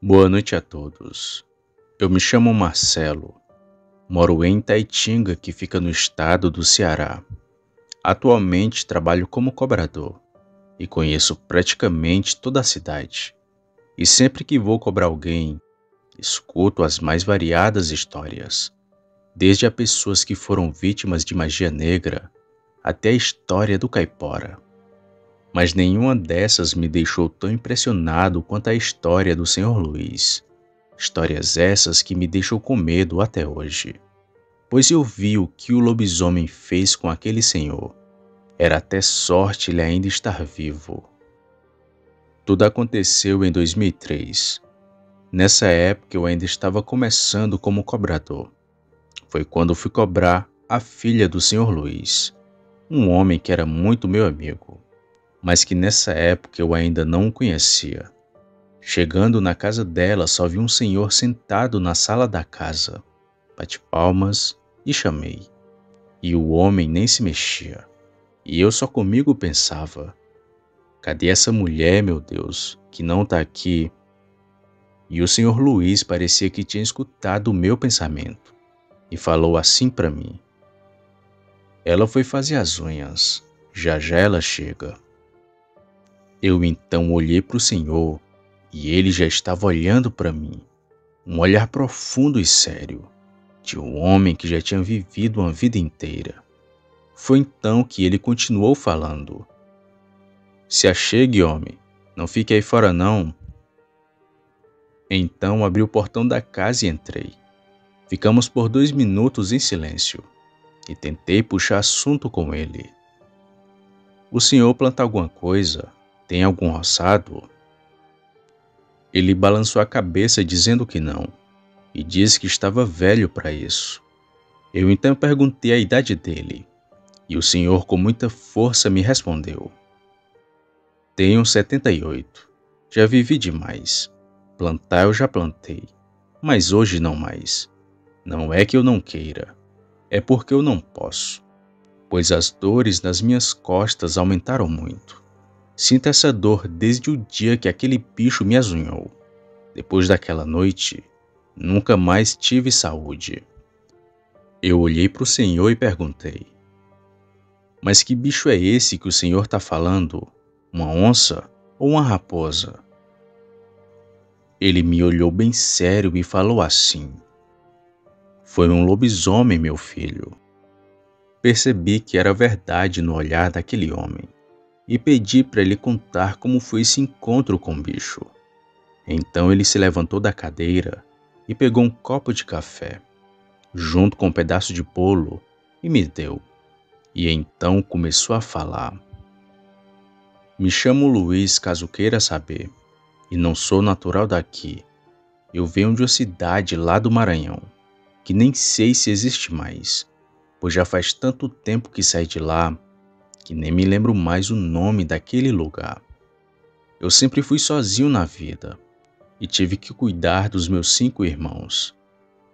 Boa noite a todos. Eu me chamo Marcelo, moro em Itaitinga, que fica no estado do Ceará. Atualmente trabalho como cobrador e conheço praticamente toda a cidade. E sempre que vou cobrar alguém, escuto as mais variadas histórias, desde a pessoas que foram vítimas de magia negra até a história do caipora. Mas nenhuma dessas me deixou tão impressionado quanto a história do Senhor Luiz. Histórias essas que me deixam com medo até hoje, pois eu vi o que o lobisomem fez com aquele senhor. Era até sorte ele ainda estar vivo. Tudo aconteceu em 2003. Nessa época eu ainda estava começando como cobrador. Foi quando fui cobrar a filha do Senhor Luiz, um homem que era muito meu amigo, mas que nessa época eu ainda não o conhecia. Chegando na casa dela, só vi um senhor sentado na sala da casa. Bati palmas e chamei. E o homem nem se mexia. E eu só comigo pensava: cadê essa mulher, meu Deus, que não tá aqui? E o senhor Luiz parecia que tinha escutado o meu pensamento e falou assim para mim: ela foi fazer as unhas, já já ela chega. Eu então olhei para o senhor e ele já estava olhando para mim, um olhar profundo e sério, de um homem que já tinha vivido uma vida inteira. Foi então que ele continuou falando: se achegue, homem, não fique aí fora não. Então abri o portão da casa e entrei. Ficamos por 2 minutos em silêncio e tentei puxar assunto com ele. O senhor planta alguma coisa? Tem algum roçado? Ele balançou a cabeça dizendo que não e disse que estava velho para isso. Eu então perguntei a idade dele e o senhor com muita força me respondeu: tenho 78. Já vivi demais. Plantar eu já plantei, mas hoje não mais. Não é que eu não queira, é porque eu não posso, pois as dores nas minhas costas aumentaram muito. Sinto essa dor desde o dia que aquele bicho me azunhou. Depois daquela noite, nunca mais tive saúde. Eu olhei para o senhor e perguntei: mas que bicho é esse que o senhor está falando? Uma onça ou uma raposa? Ele me olhou bem sério e falou assim: foi um lobisomem, meu filho. Percebi que era verdade no olhar daquele homem e pedi para ele contar como foi esse encontro com o bicho. Então ele se levantou da cadeira e pegou um copo de café, junto com um pedaço de bolo, e me deu. E então começou a falar: me chamo Luiz, caso queira saber, e não sou natural daqui. Eu venho de uma cidade lá do Maranhão, que nem sei se existe mais, pois já faz tanto tempo que saí de lá, que nem me lembro mais o nome daquele lugar. Eu sempre fui sozinho na vida, e tive que cuidar dos meus 5 irmãos,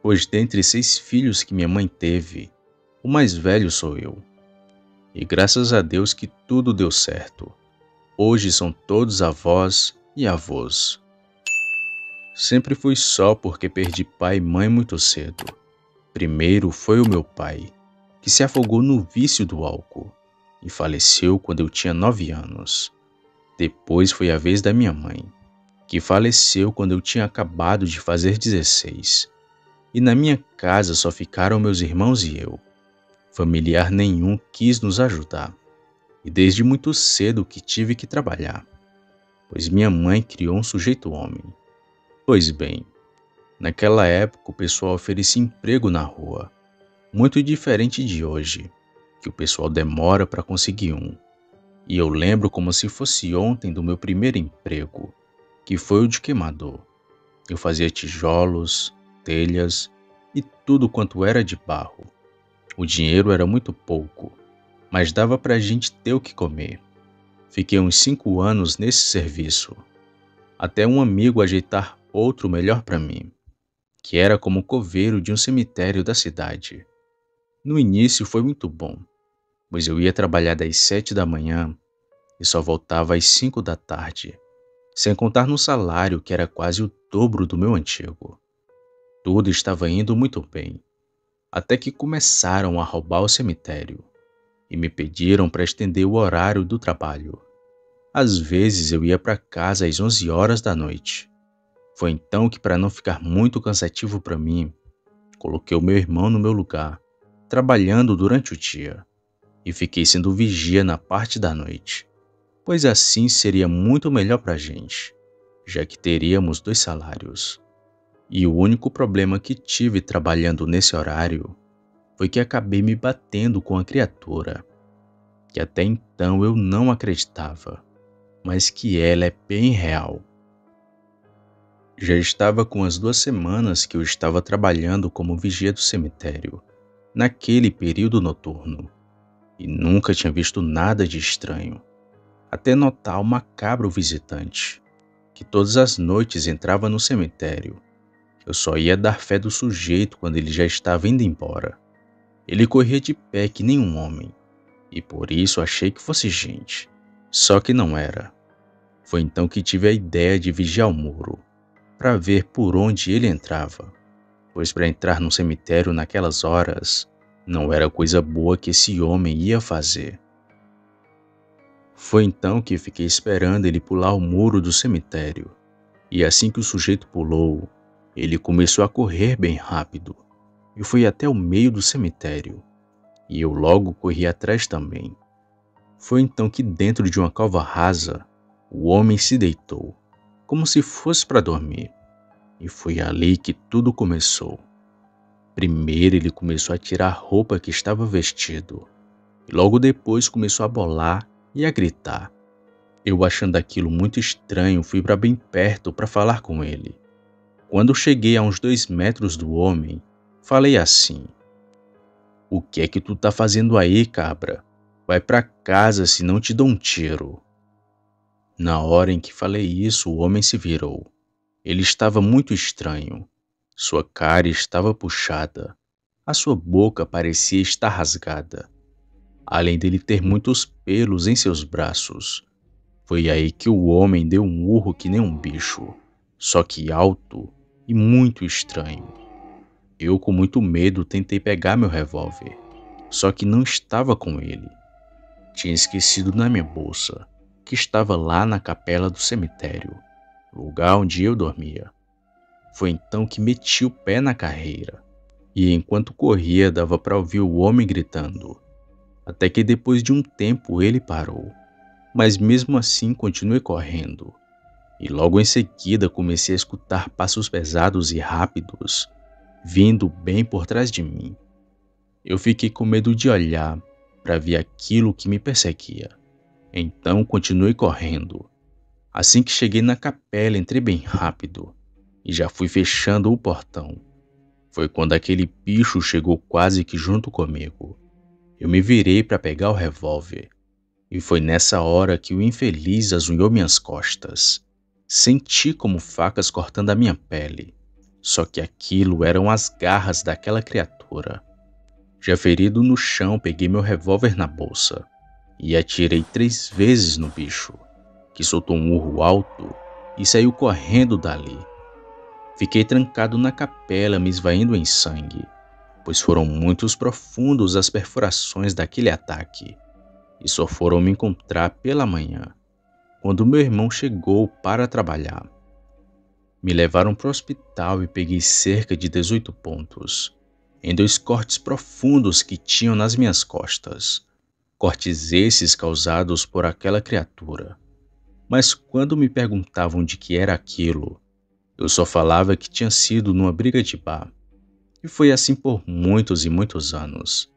pois dentre 6 filhos que minha mãe teve, o mais velho sou eu. E graças a Deus que tudo deu certo. Hoje são todos avós e avós. Sempre fui só porque perdi pai e mãe muito cedo. Primeiro foi o meu pai, que se afogou no vício do álcool e faleceu quando eu tinha 9 anos. Depois foi a vez da minha mãe, que faleceu quando eu tinha acabado de fazer 16. E na minha casa só ficaram meus irmãos e eu. Familiar nenhum quis nos ajudar. E desde muito cedo que tive que trabalhar, pois minha mãe criou um sujeito homem. Pois bem, naquela época o pessoal oferecia emprego na rua, muito diferente de hoje, que o pessoal demora para conseguir um. E eu lembro como se fosse ontem do meu primeiro emprego, que foi o de queimador. Eu fazia tijolos, telhas e tudo quanto era de barro. O dinheiro era muito pouco, mas dava pra gente ter o que comer. Fiquei uns 5 anos nesse serviço, até um amigo ajeitar outro melhor para mim, que era como coveiro de um cemitério da cidade. No início foi muito bom, pois eu ia trabalhar das 7 da manhã e só voltava às 5 da tarde. sem contar no salário que era quase o dobro do meu antigo. Tudo estava indo muito bem, até que começaram a roubar o cemitério e me pediram para estender o horário do trabalho. Às vezes eu ia para casa às 11 horas da noite. Foi então que, para não ficar muito cansativo para mim, coloquei o meu irmão no meu lugar, trabalhando durante o dia, e fiquei sendo vigia na parte da noite, pois assim seria muito melhor para a gente, já que teríamos 2 salários. E o único problema que tive trabalhando nesse horário foi que acabei me batendo com a criatura, que até então eu não acreditava, mas que ela é bem real. Já estava com as 2 semanas que eu estava trabalhando como vigia do cemitério, naquele período noturno, e nunca tinha visto nada de estranho, até notar o macabro visitante, que todas as noites entrava no cemitério. Eu só ia dar fé do sujeito quando ele já estava indo embora. Ele corria de pé que nem um homem, e por isso achei que fosse gente, só que não era. Foi então que tive a ideia de vigiar o muro, para ver por onde ele entrava, pois para entrar no cemitério naquelas horas não era coisa boa que esse homem ia fazer. Foi então que fiquei esperando ele pular o muro do cemitério, e assim que o sujeito pulou, ele começou a correr bem rápido, e foi até o meio do cemitério, e eu logo corri atrás também. Foi então que dentro de uma cova rasa, o homem se deitou, como se fosse para dormir. E foi ali que tudo começou. Primeiro ele começou a tirar a roupa que estava vestido, e logo depois começou a bolar e a gritar. Eu, achando aquilo muito estranho, fui para bem perto para falar com ele. Quando cheguei a uns 2 metros do homem, falei assim: "O que é que tu tá fazendo aí, cabra? Vai para casa, senão te dou um tiro." Na hora em que falei isso, o homem se virou. Ele estava muito estranho. Sua cara estava puxada. A sua boca parecia estar rasgada, além dele ter muitos pelos em seus braços. Foi aí que o homem deu um urro que nem um bicho, só que alto e muito estranho. Eu, com muito medo, tentei pegar meu revólver, só que não estava com ele. Tinha esquecido na minha bolsa, que estava lá na capela do cemitério, lugar onde eu dormia. Foi então que meti o pé na carreira, e enquanto corria dava para ouvir o homem gritando, até que depois de um tempo ele parou, mas mesmo assim continuei correndo, e logo em seguida comecei a escutar passos pesados e rápidos, vindo bem por trás de mim. Eu fiquei com medo de olhar para ver aquilo que me perseguia, então continuei correndo. Assim que cheguei na capela, entrei bem rápido, e já fui fechando o portão. Foi quando aquele bicho chegou quase que junto comigo. Eu me virei para pegar o revólver, e foi nessa hora que o infeliz azunhou minhas costas. Senti como facas cortando a minha pele, só que aquilo eram as garras daquela criatura. Já ferido no chão, peguei meu revólver na bolsa e atirei 3 vezes no bicho, que soltou um urro alto e saiu correndo dali. Fiquei trancado na capela, me esvaindo em sangue, pois foram muitos profundos as perfurações daquele ataque, e só foram me encontrar pela manhã, quando meu irmão chegou para trabalhar. Me levaram para o hospital e peguei cerca de 18 pontos, em 2 cortes profundos que tinham nas minhas costas, cortes esses causados por aquela criatura. Mas quando me perguntavam de que era aquilo, eu só falava que tinha sido numa briga de bar. E foi assim por muitos e muitos anos,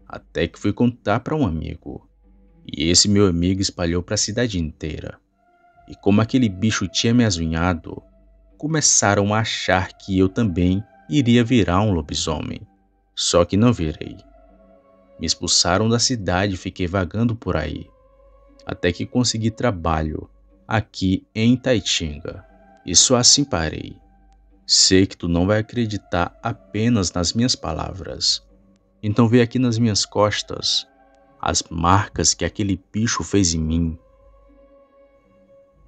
até que fui contar para um amigo. E esse meu amigo espalhou para a cidade inteira. E como aquele bicho tinha me azunhado, começaram a achar que eu também iria virar um lobisomem. Só que não virei. Me expulsaram da cidade e fiquei vagando por aí, até que consegui trabalho aqui em Taitinga. E só assim parei. Sei que tu não vai acreditar apenas nas minhas palavras. Então vê aqui nas minhas costas as marcas que aquele bicho fez em mim.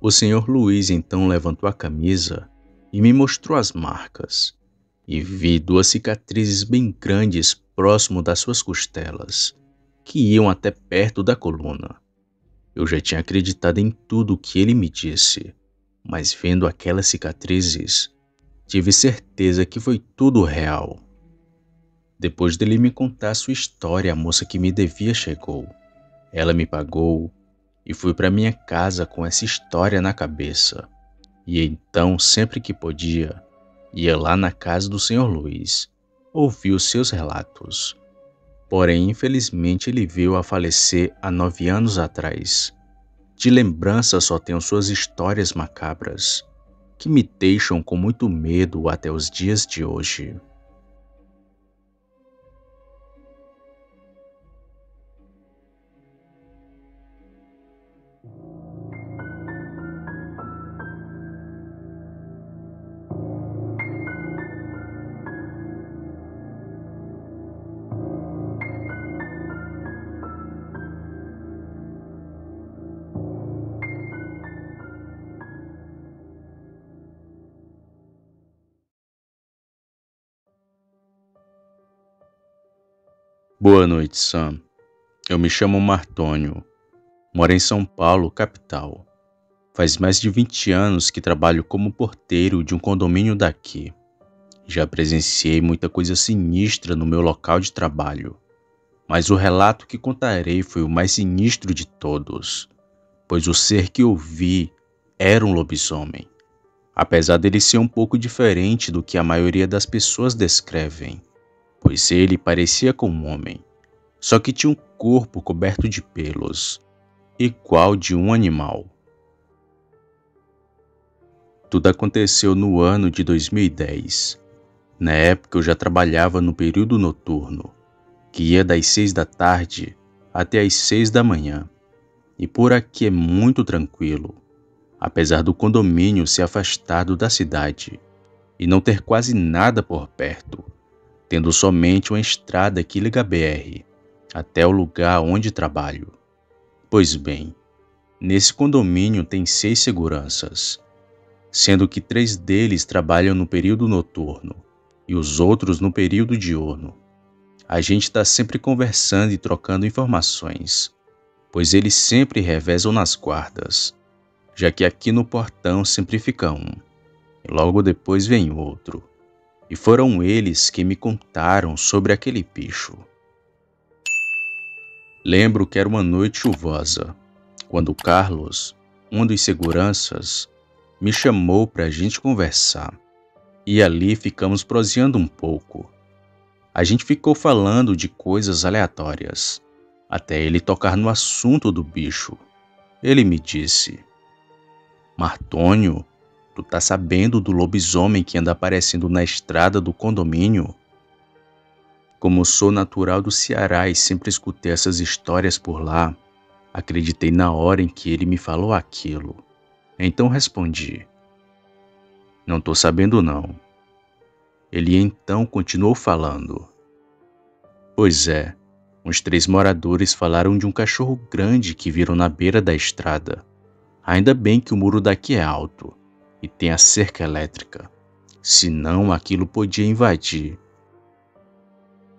O senhor Luiz então levantou a camisa e me mostrou as marcas, e vi duas cicatrizes bem grandes próximo das suas costelas, que iam até perto da coluna. Eu já tinha acreditado em tudo o que ele me disse, mas vendo aquelas cicatrizes, tive certeza que foi tudo real. Depois dele me contar sua história, a moça que me devia chegou. Ela me pagou e fui para minha casa com essa história na cabeça. E então, sempre que podia, ia lá na casa do senhor Luiz, ouvir os seus relatos. Porém, infelizmente, ele veio a falecer há 9 anos atrás. De lembrança só tenho suas histórias macabras, que me deixam com muito medo até os dias de hoje. Boa noite, Sam. Eu me chamo Martônio. Moro em São Paulo, capital. Faz mais de 20 anos que trabalho como porteiro de um condomínio daqui. Já presenciei muita coisa sinistra no meu local de trabalho, mas o relato que contarei foi o mais sinistro de todos, pois o ser que eu vi era um lobisomem, apesar dele ser um pouco diferente do que a maioria das pessoas descrevem, pois ele parecia com um homem, só que tinha um corpo coberto de pelos, igual de um animal. Tudo aconteceu no ano de 2010. Na época eu já trabalhava no período noturno, que ia das 6 da tarde até as 6 da manhã. E por aqui é muito tranquilo, apesar do condomínio ser afastado da cidade e não ter quase nada por perto, tendo somente uma estrada que liga a BR até o lugar onde trabalho. Pois bem, nesse condomínio tem 6 seguranças, sendo que 3 deles trabalham no período noturno e os outros no período diurno. A gente está sempre conversando e trocando informações, pois eles sempre revezam nas guardas, já que aqui no portão sempre fica um, e logo depois vem outro. E foram eles que me contaram sobre aquele bicho. Lembro que era uma noite chuvosa, quando o Carlos, um dos seguranças, me chamou para a gente conversar. E ali ficamos proseando um pouco. A gente ficou falando de coisas aleatórias, até ele tocar no assunto do bicho. Ele me disse: Martônio, tu tá sabendo do lobisomem que anda aparecendo na estrada do condomínio? Como sou natural do Ceará e sempre escutei essas histórias por lá, acreditei na hora em que ele me falou aquilo. Então respondi: não tô sabendo não. Ele então continuou falando: pois é, uns 3 moradores falaram de um cachorro grande que viram na beira da estrada. Ainda bem que o muro daqui é alto e tem a cerca elétrica, senão aquilo podia invadir.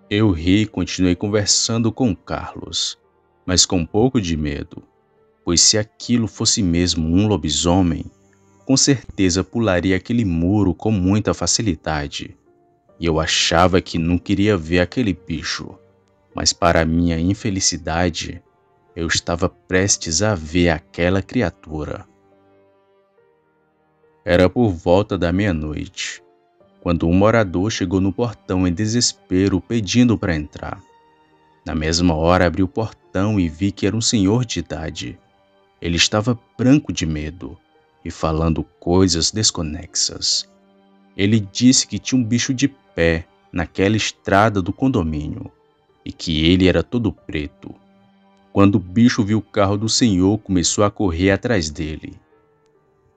Eu ri e continuei conversando com o Carlos, mas com um pouco de medo, pois se aquilo fosse mesmo um lobisomem, com certeza pularia aquele muro com muita facilidade. E eu achava que não queria ver aquele bicho, mas para minha infelicidade, eu estava prestes a ver aquela criatura. Era por volta da meia-noite, quando um morador chegou no portão em desespero pedindo para entrar. Na mesma hora abri o portão e vi que era um senhor de idade. Ele estava branco de medo e falando coisas desconexas. Ele disse que tinha um bicho de pé naquela estrada do condomínio e que ele era todo preto. Quando o bicho viu o carro do senhor, começou a correr atrás dele.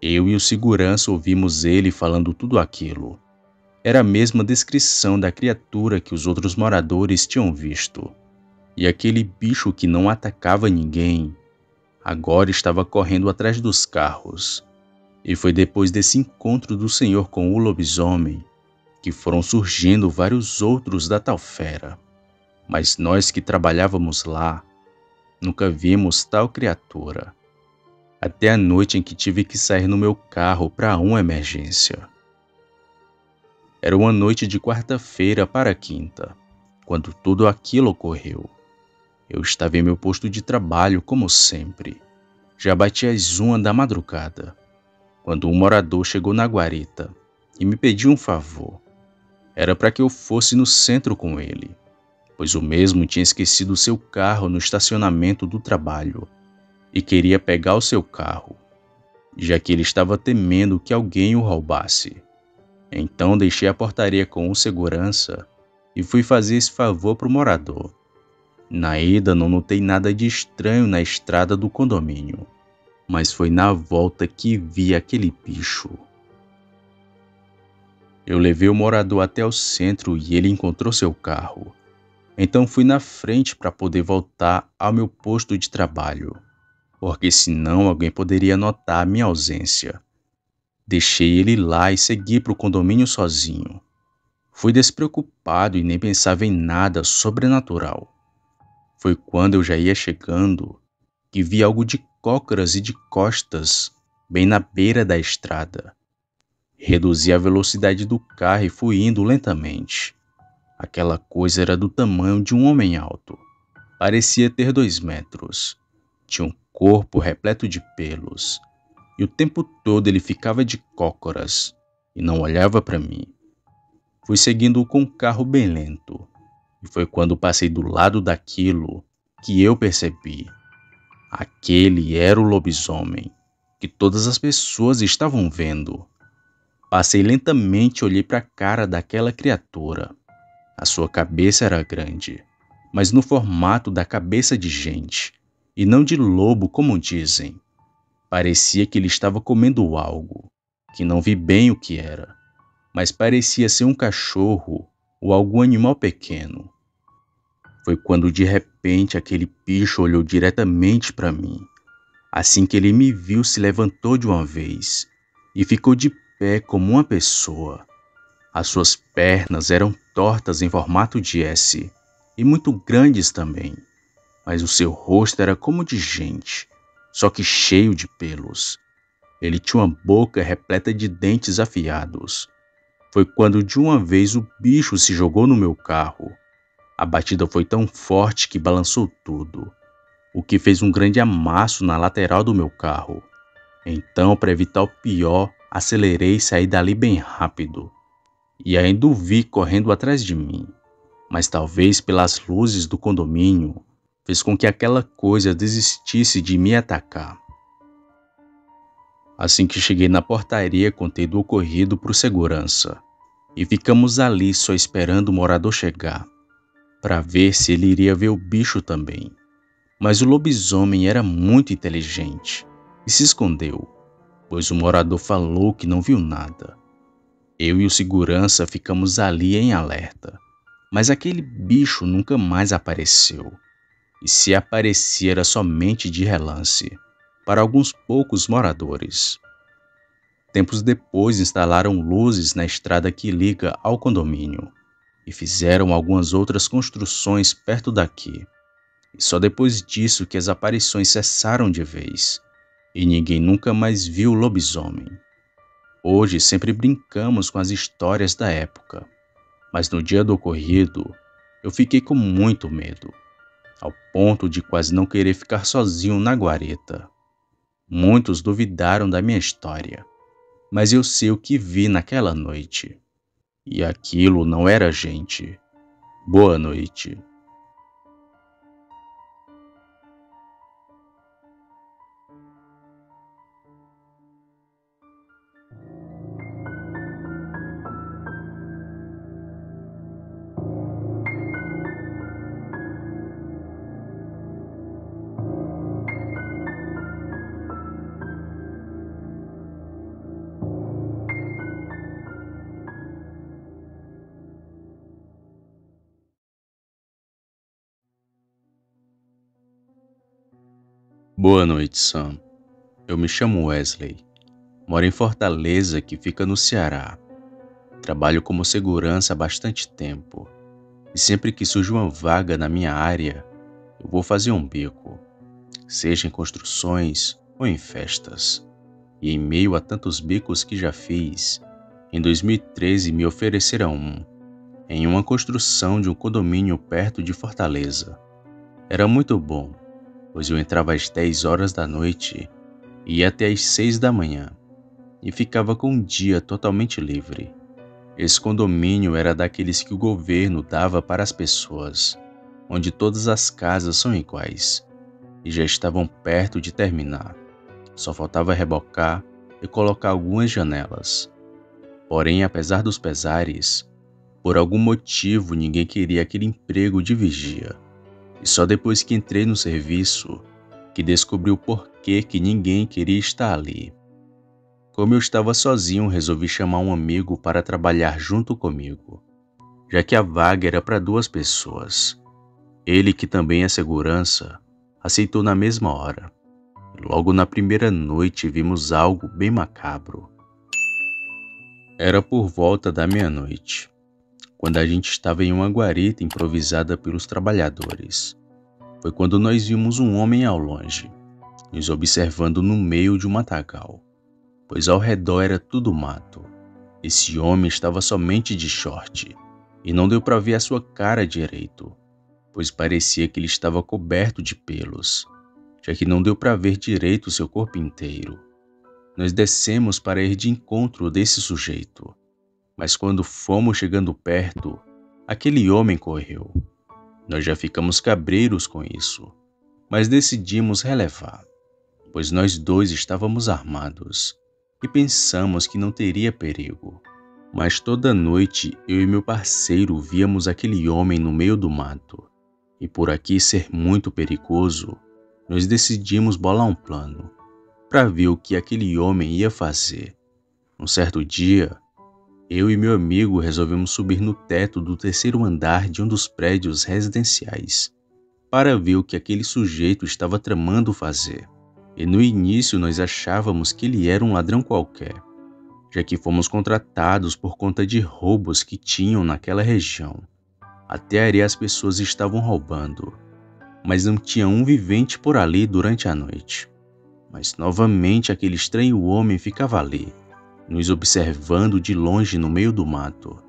Eu e o segurança ouvimos ele falando tudo aquilo. Era a mesma descrição da criatura que os outros moradores tinham visto. E aquele bicho que não atacava ninguém, agora estava correndo atrás dos carros. E foi depois desse encontro do Senhor com o lobisomem que foram surgindo vários outros da tal fera. Mas nós que trabalhávamos lá nunca vimos tal criatura, até a noite em que tive que sair no meu carro para uma emergência. Era uma noite de quarta-feira para quinta, quando tudo aquilo ocorreu. Eu estava em meu posto de trabalho como sempre. Já batia as 1 da madrugada, quando um morador chegou na guarita e me pediu um favor. Era para que eu fosse no centro com ele, pois o mesmo tinha esquecido seu carro no estacionamento do trabalho e queria pegar o seu carro, já que ele estava temendo que alguém o roubasse. Então deixei a portaria com o segurança e fui fazer esse favor para o morador. Na ida não notei nada de estranho na estrada do condomínio, mas foi na volta que vi aquele bicho. Eu levei o morador até o centro e ele encontrou seu carro. Então fui na frente para poder voltar ao meu posto de trabalho, porque senão alguém poderia notar a minha ausência. Deixei ele lá e segui para o condomínio sozinho. Fui despreocupado e nem pensava em nada sobrenatural. Foi quando eu já ia chegando que vi algo de cócoras e de costas bem na beira da estrada. Reduzi a velocidade do carro e fui indo lentamente. Aquela coisa era do tamanho de um homem alto. Parecia ter 2 metros. Tinha um corpo repleto de pelos. E o tempo todo ele ficava de cócoras e não olhava para mim. Fui seguindo-o com o carro bem lento. E foi quando passei do lado daquilo que eu percebi. Aquele era o lobisomem que todas as pessoas estavam vendo. Passei lentamente e olhei para a cara daquela criatura. A sua cabeça era grande, mas no formato da cabeça de gente, e não de lobo como dizem. Parecia que ele estava comendo algo, que não vi bem o que era, mas parecia ser um cachorro ou algum animal pequeno. Foi quando de repente aquele bicho olhou diretamente para mim. Assim que ele me viu, se levantou de uma vez e ficou de pé como uma pessoa. As suas pernas eram tortas em formato de S e muito grandes também, mas o seu rosto era como de gente, só que cheio de pelos. Ele tinha uma boca repleta de dentes afiados. Foi quando de uma vez o bicho se jogou no meu carro. A batida foi tão forte que balançou tudo, o que fez um grande amasso na lateral do meu carro. Então, para evitar o pior, acelerei e saí dali bem rápido. E ainda o vi correndo atrás de mim, mas talvez pelas luzes do condomínio, fez com que aquela coisa desistisse de me atacar. Assim que cheguei na portaria, contei do ocorrido para o segurança, e ficamos ali só esperando o morador chegar, para ver se ele iria ver o bicho também. Mas o lobisomem era muito inteligente e se escondeu, pois o morador falou que não viu nada. Eu e o segurança ficamos ali em alerta, mas aquele bicho nunca mais apareceu. E se aparecia era somente de relance, para alguns poucos moradores. Tempos depois instalaram luzes na estrada que liga ao condomínio e fizeram algumas outras construções perto daqui. E só depois disso que as aparições cessaram de vez, e ninguém nunca mais viu o lobisomem. Hoje sempre brincamos com as histórias da época, mas no dia do ocorrido, eu fiquei com muito medo, ao ponto de quase não querer ficar sozinho na guarita. Muitos duvidaram da minha história, mas eu sei o que vi naquela noite. E aquilo não era gente. Boa noite. Boa noite, Sam. Eu me chamo Wesley. Moro em Fortaleza, que fica no Ceará. Trabalho como segurança há bastante tempo. E sempre que surge uma vaga na minha área, eu vou fazer um bico, seja em construções ou em festas. E em meio a tantos bicos que já fiz, em 2013 me ofereceram em uma construção de um condomínio perto de Fortaleza. Era muito bom, pois eu entrava às 10 horas da noite e ia até às 6 da manhã, e ficava com um dia totalmente livre. Esse condomínio era daqueles que o governo dava para as pessoas, onde todas as casas são iguais, e já estavam perto de terminar. Só faltava rebocar e colocar algumas janelas. Porém, apesar dos pesares, por algum motivo ninguém queria aquele emprego de vigia. E só depois que entrei no serviço, que descobri o porquê que ninguém queria estar ali. Como eu estava sozinho, resolvi chamar um amigo para trabalhar junto comigo, já que a vaga era para 2 pessoas. Ele, que também é segurança, aceitou na mesma hora. Logo na primeira noite vimos algo bem macabro. Era por volta da meia-noite, quando a gente estava em uma guarita improvisada pelos trabalhadores. Foi quando nós vimos um homem ao longe, nos observando no meio de um matagal, pois ao redor era tudo mato. Esse homem estava somente de short, e não deu para ver a sua cara direito, pois parecia que ele estava coberto de pelos, já que não deu para ver direito seu corpo inteiro. Nós descemos para ir de encontro desse sujeito, mas quando fomos chegando perto, aquele homem correu. Nós já ficamos cabreiros com isso, mas decidimos relevar, pois nós dois estávamos armados e pensamos que não teria perigo. Mas toda noite eu e meu parceiro víamos aquele homem no meio do mato, e por aqui ser muito perigoso, nós decidimos bolar um plano para ver o que aquele homem ia fazer. Um certo dia, eu e meu amigo resolvemos subir no teto do 3º andar de um dos prédios residenciais para ver o que aquele sujeito estava tramando fazer. E no início nós achávamos que ele era um ladrão qualquer, já que fomos contratados por conta de roubos que tinham naquela região. Até ali as pessoas estavam roubando, mas não tinha um vivente por ali durante a noite. Mas novamente aquele estranho homem ficava ali, nos observando de longe no meio do mato.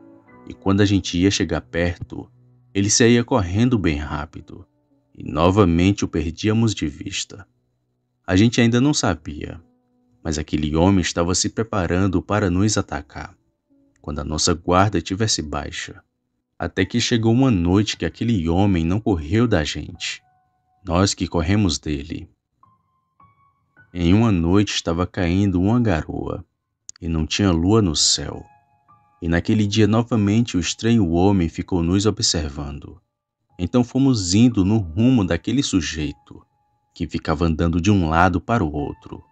E quando a gente ia chegar perto, ele saía correndo bem rápido, e novamente o perdíamos de vista. A gente ainda não sabia, mas aquele homem estava se preparando para nos atacar, quando a nossa guarda tivesse baixa. Até que chegou uma noite que aquele homem não correu da gente, nós que corremos dele. Em uma noite estava caindo uma garoa, e não tinha lua no céu. E naquele dia novamente o estranho homem ficou nos observando. Então fomos indo no rumo daquele sujeito, que ficava andando de um lado para o outro.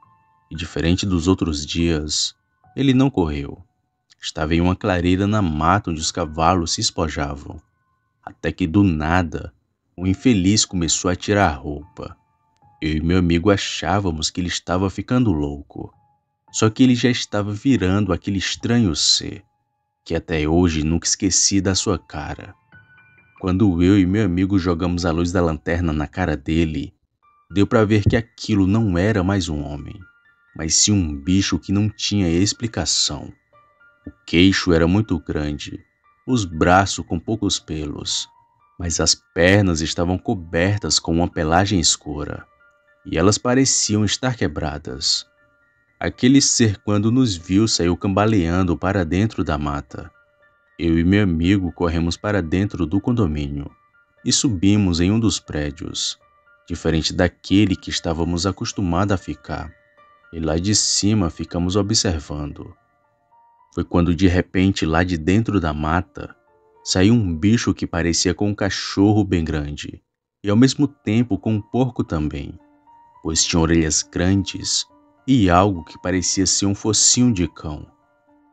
E diferente dos outros dias, ele não correu. Estava em uma clareira na mata onde os cavalos se espojavam. Até que do nada, o infeliz começou a tirar a roupa. Eu e meu amigo achávamos que ele estava ficando louco. Só que ele já estava virando aquele estranho ser, que até hoje nunca esqueci da sua cara. Quando eu e meu amigo jogamos a luz da lanterna na cara dele, deu para ver que aquilo não era mais um homem, mas sim um bicho que não tinha explicação. O queixo era muito grande, os braços com poucos pelos, mas as pernas estavam cobertas com uma pelagem escura, e elas pareciam estar quebradas. Aquele ser, quando nos viu, saiu cambaleando para dentro da mata. Eu e meu amigo corremos para dentro do condomínio e subimos em um dos prédios, diferente daquele que estávamos acostumados a ficar. E lá de cima ficamos observando. Foi quando de repente, lá de dentro da mata, saiu um bicho que parecia com um cachorro bem grande, e ao mesmo tempo com um porco também, pois tinha orelhas grandes e algo que parecia ser um focinho de cão.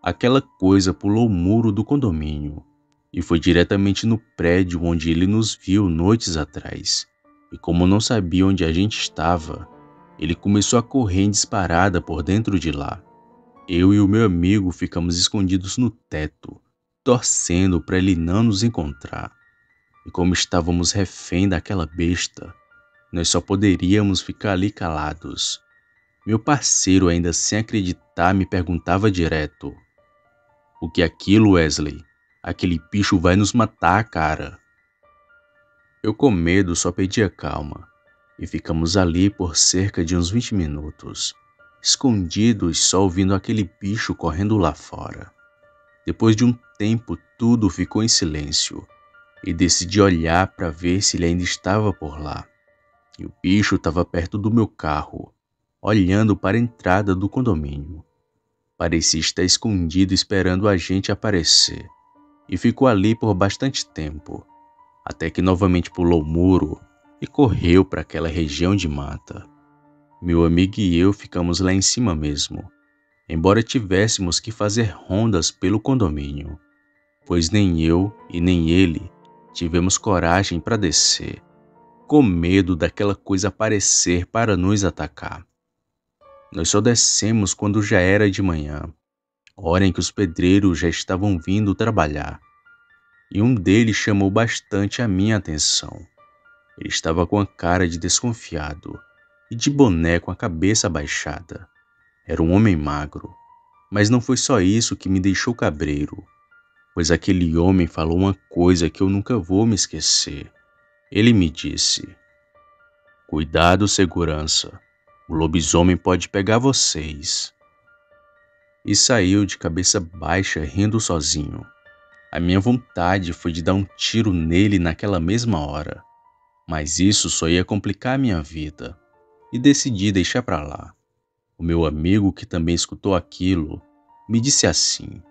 Aquela coisa pulou o muro do condomínio e foi diretamente no prédio onde ele nos viu noites atrás. E como não sabia onde a gente estava, Ele começou a correr em disparada por dentro de lá. Eu e o meu amigo ficamos escondidos no teto, torcendo para ele não nos encontrar. E como estávamos refém daquela besta, nós só poderíamos ficar ali calados. Meu parceiro, ainda sem acreditar, me perguntava direto: "O que é aquilo, Wesley? Aquele bicho vai nos matar, cara." Eu, com medo, só pedia calma. E ficamos ali por cerca de uns 20 minutos, escondidos, só ouvindo aquele bicho correndo lá fora. Depois de um tempo, tudo ficou em silêncio e decidi olhar para ver se ele ainda estava por lá. E o bicho estava perto do meu carro, olhando para a entrada do condomínio. Parecia estar escondido esperando a gente aparecer, e ficou ali por bastante tempo, até que novamente pulou o muro e correu para aquela região de mata. Meu amigo e eu ficamos lá em cima mesmo, embora tivéssemos que fazer rondas pelo condomínio, pois nem eu e nem ele tivemos coragem para descer, com medo daquela coisa aparecer para nos atacar. Nós só descemos quando já era de manhã, hora em que os pedreiros já estavam vindo trabalhar, e um deles chamou bastante a minha atenção. Ele estava com a cara de desconfiado e de boné com a cabeça abaixada. Era um homem magro, mas não foi só isso que me deixou cabreiro, pois aquele homem falou uma coisa que eu nunca vou me esquecer. Ele me disse: "Cuidado, segurança, o lobisomem pode pegar vocês." E saiu de cabeça baixa, rindo sozinho. A minha vontade foi de dar um tiro nele naquela mesma hora, mas isso só ia complicar a minha vida, e decidi deixar pra lá. O meu amigo, que também escutou aquilo, me disse assim: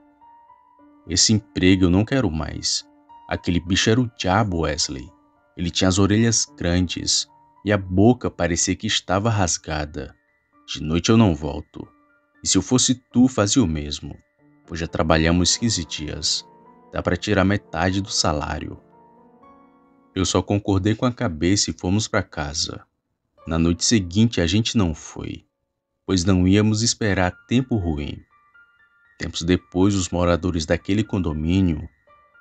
"Esse emprego eu não quero mais. Aquele bicho era o diabo, Wesley. Ele tinha as orelhas grandes e a boca parecia que estava rasgada. De noite eu não volto. E se eu fosse tu, fazia o mesmo, pois já trabalhamos 15 dias. Dá para tirar metade do salário." Eu só concordei com a cabeça e fomos para casa. Na noite seguinte a gente não foi, pois não íamos esperar tempo ruim. Tempos depois, os moradores daquele condomínio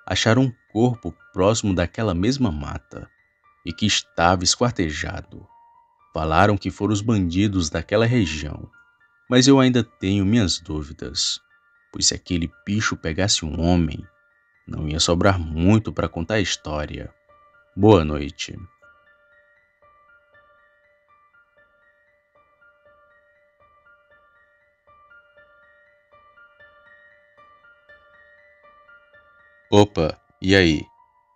acharam um corpo próximo daquela mesma mata e que estava esquartejado. Falaram que foram os bandidos daquela região, mas eu ainda tenho minhas dúvidas, pois se aquele bicho pegasse um homem, não ia sobrar muito para contar a história. Boa noite. Opa, e aí?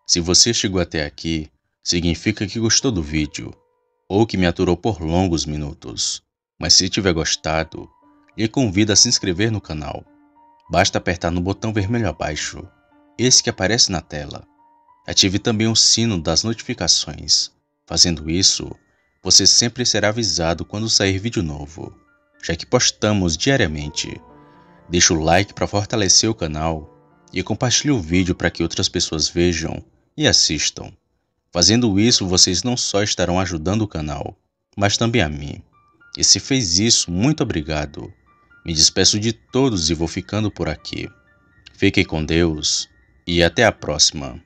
Se você chegou até aqui, significa que gostou do vídeo, ou que me aturou por longos minutos. Mas se tiver gostado, lhe convido a se inscrever no canal. Basta apertar no botão vermelho abaixo, esse que aparece na tela. Ative também o sino das notificações. Fazendo isso, você sempre será avisado quando sair vídeo novo, já que postamos diariamente. Deixe o like para fortalecer o canal e compartilhe o vídeo para que outras pessoas vejam e assistam. Fazendo isso, vocês não só estarão ajudando o canal, mas também a mim. E se fez isso, muito obrigado. Me despeço de todos e vou ficando por aqui. Fiquem com Deus e até a próxima.